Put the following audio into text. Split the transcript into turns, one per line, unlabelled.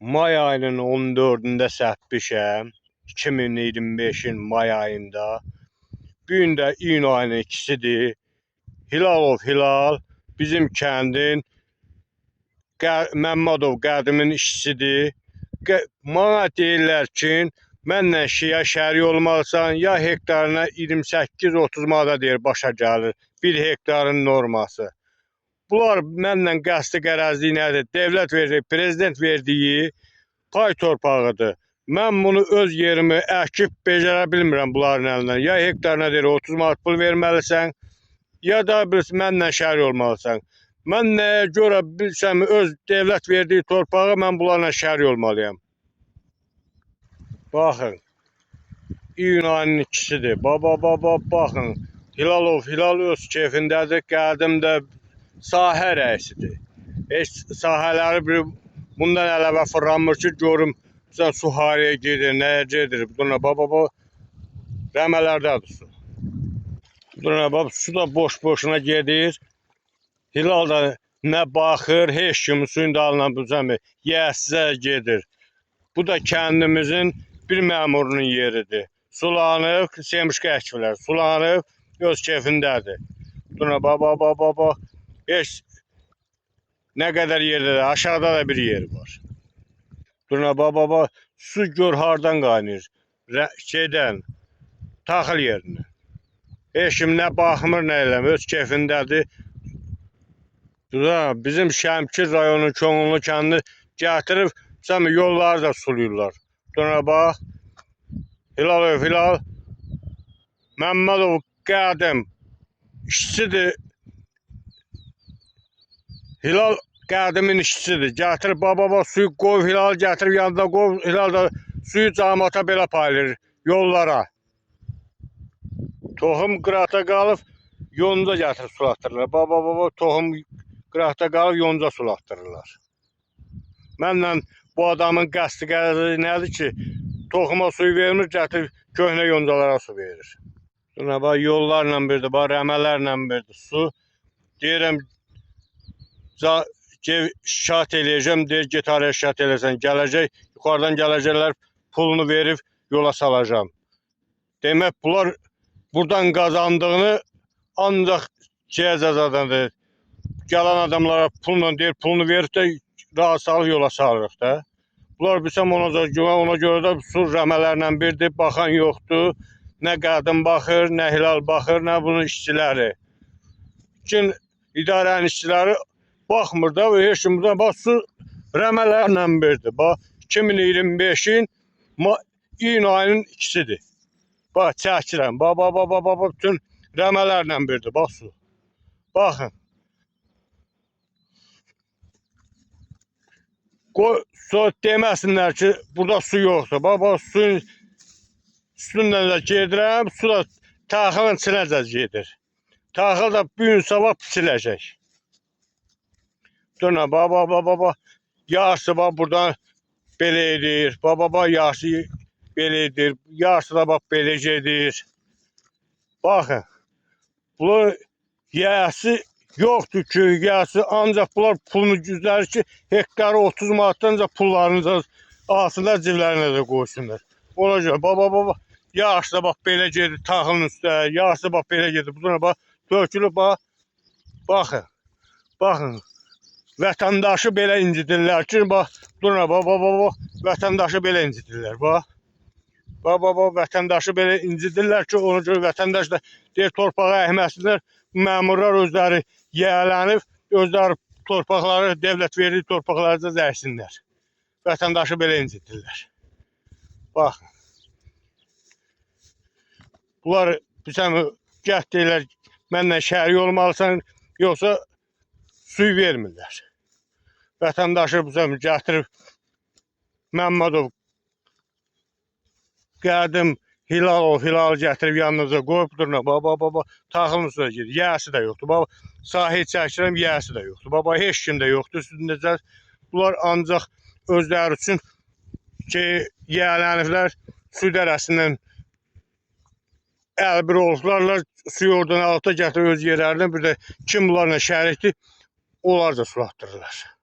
May ayının 14'ünde səpmişəm. 2025'in may ayında. Bugün də iyun ayının 2'sidir. Hilalov Hilal bizim kəndin Məmmədov qədimin işçisidir. Bana deyirlər ki, mənlə şərik olmalısan, ya hektarına 28-30 manata deyir başa gəlir. 1 hektarın norması. Bunlar mənlə qəsdi qərəzliyi nədir? Devlet verdiyi, prezident verdiyi pay torpağıdır. Mən bunu öz yerimi əkib becərə bilmirəm bunların əlindən. Ya hektarına deyir 30 manat pul verməlisən, ya da mənlə şərik olmalısan. Mən nəyə görə bilsəm öz devlet verdiyi torpağı mən bunlarla şərik olmalıyam. Baxın, iyun ayının 2'sidir. Baxın, Hilalov Hilal öz keyfindədir, qədim də sahə rəisidir. Heç sahələri bundan əlavə fırlanmır ki, görüm su haraya gedir, nəyə gedir. Buna rəmələrdədir su. Buna su da boş-boşuna gedir. Hilal da nə baxır, heç kimi suyun dalına yəsizə gedir. Bu da kəndimizin bir məmurunun yeridir. Sulanıb, semişkə əkiblər, sulanıb, öz keyfindədir. Buna heç nə qədər yerdə, aşağıda da bir yer var. Buna su gör hardan qaynır, taxıl yerindən. Heç kim nə baxmır, nə eləmir, öz keyfindədir. Bizim Şəmkir rayonunun Könüllü kəndini gətirib, yolları da suluyurlar. Bax, Hilalov Hilal, Məmmədov qədim işçisidir. Hilal qədimin işçisidir. Gətirib, suyu qoyub, Hilal gətirib yanında qoyub, Hilal da suyu cəmaata belə paylayır, yollara. Toxum qıraqda qalıb, yonca gətirib sulatdırırlar. Toxum qıraqda qalıb, yonca sulatdırırlar. Mənlə bu adamın qəsdi qərəzi nədir ki, toxuma suyu vermir, gətirib köhnə yoncalara su verir. Yollarla birdir, rəmələrlə birdir su. Deyirəm, şikayət eləyəcəm, deyir, get araya şikayət eləsən, gələcək, yuxarıdan gələcəklər, pulunu verib yola salacağım. Demək, bunlar buradan qazandığını ancaq cəzadandır. Gələn adamlara pulunu verib də rahat salıb yola salırıq da. Bunlar bilsəm ona görə də su rəmələrlə birdir, baxan yoxdur. Nə qədim baxır, nə Hilal baxır, nə bunun işçiləri. Bütün idarənin işçiləri baxmır da, heç kim burada su rəmələrlə birdir. 2025'in iyun ayının 2'sidir. Bax, çəkirəm. Bütün rəmələrlə birdir, bax su. Baxın. Deməsinlər ki, burada su yoxdur. Suyun üstündən də gedirəm, su da taxılın içinəcə gedir. Taxıl da bugün sabah pisiləcək. Yarısı buradan belə edir. Yarısı belə edir. Yarısı da belə gedir. Baxın. Bunlar yiyəsi yoxdur ki, yiyəsi ancaq bunlar pulunu güzərir ki, hektarı 30 manatdan pullarını alsınlar, ciblərinə də qoysunlar. Ona görə, yarısı da belə gedir taxılın üstə, yarısı belə gedir. Buna tökülüb, baxın. Baxın. Vətəndaşı belə incidirlər ki, vətəndaşı belə incidirlər, vətəndaşı belə incidirlər ki, ona görə vətəndaş da deyir, torpağı əhməsinlər, məmurlar özləri yiyələnib, özləri torpaqları, devlet verdiyi torpaqları da zəhsinlər. Vətəndaşı belə incidirlər. Baxın. Bunlar, gəh deyirlər, mənlə şərik olmalısan, yoxsa suyu vermirlər. Vətəndaşı gətirib Məmmədov qədim Hilalov Hilal gətirib yanınıza qoyub taxılın üstünə gedir. Yiyəsi də yoxdur. Sahil çəkirəm, yiyəsi də yoxdur. Heç kim də yoxdur. Bunlar ancaq özləri üçün ki, yiyələniblər su dərəsindən əlbir olublarlar, suyu oradan alta gətirib öz yerlərindən, bir də kim bunlarla şərikdir, onlar da sulatdırırlar.